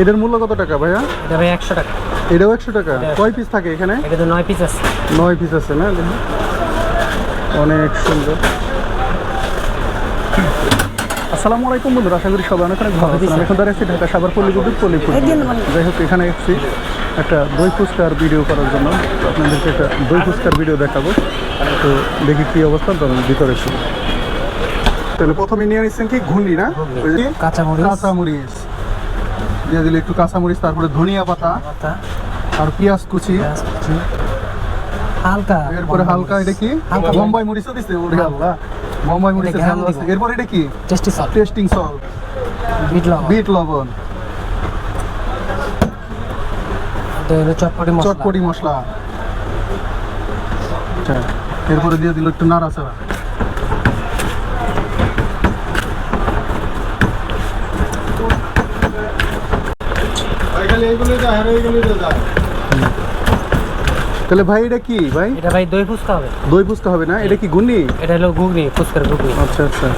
এটার মূল্য কত টাকা ভাইয়া? এটা ভাই 100 টাকা। এটাও 100 টাকা। কয় পিস থাকে এখানে? এটা তো 9 পিস আছে। 9 পিস আছে না? অনেক সুন্দর। আসসালামু আলাইকুম বন্ধুরা, আশা করি সবাই অনেক ভালো আছেন। আমি এখন দাঁড়িয়ে আছি ঢাকা সাভার পল্লী বিদ্যুৎ পল্লীপুর। যাই হোক, এখানে এসেছি একটা দই ফুচকার ভিডিও করার জন্য। আপনাদেরকে একটা দই ফুচকার ভিডিও দেখাবো। তো দেখি কী অবস্থা, তো ভিতরে এসে তাহলে প্রথমে নিয়ে নিচ্ছেন কি ঘুগনি না? কাঁচামরিচ দিয়ে দিলে একটু কাঁচামরিচ, তারপরে ধনিয়া পাতা আর পেঁয়াজ কুচি হালকা, এরপরে হালকা এটা কি বোম্বাই মরিচও দিচ্ছে। ওরে আল্লাহ, বোম্বাই মরিচের ঝাল আছে। এরপর এটা কি টেস্টিং সল্ট, বিট লবণ, চটপটি মশলা। আচ্ছা, এরপরে দিয়ে দিল একটু নাড়াচাড়া। তাহলে ভাই এটা কি ভাই? এটা ভাই দই ফুচকা হবে। দই ফুচকা হবে না? এটা কি ঘুগনি? এটা হলো ঘুগনি, ফুচকার ঘুগনি। আচ্ছা আচ্ছা।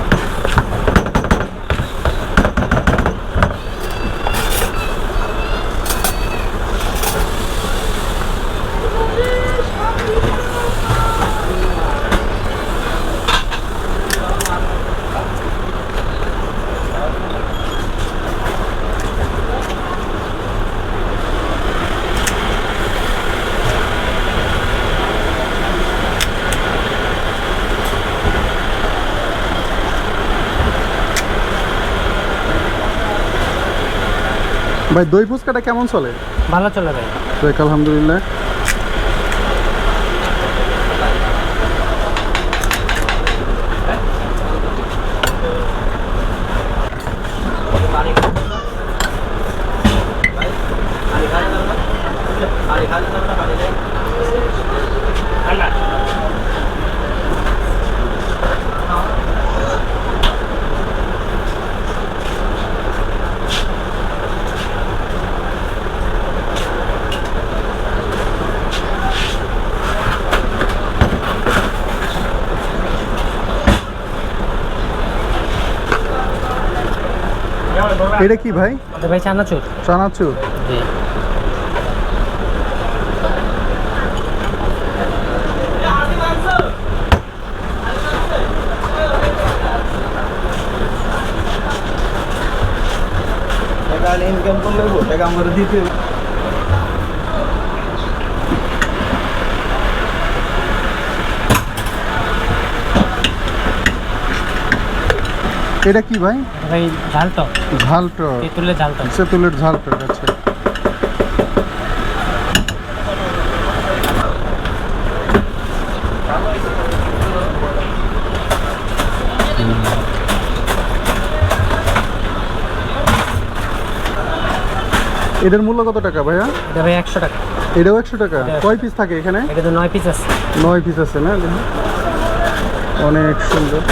ভাই দই ফুচকাটা কেমন চলে? ভালো চলে ভাই। দেখ আলহামদুলিল্লাহ। এটা কি ভাই? এটা ভাই চানাচুর। চানাচুর। জি। ইনকাম করলে টাকা আমরা দিতে। এটা কি ভাই? ভাই ঝালটা তেঁতুলের ঝালটা। তেঁতুলের ঝালটা। আচ্ছা, এটার মূল্য কত টাকা ভাইয়া? এটা ভাই 100 টাকা। এটাও 100 টাকা। কয় পিস থাকে এখানে? এটা তো 9 পিস আছে। 9 পিস আছে না? অনেক সুন্দর।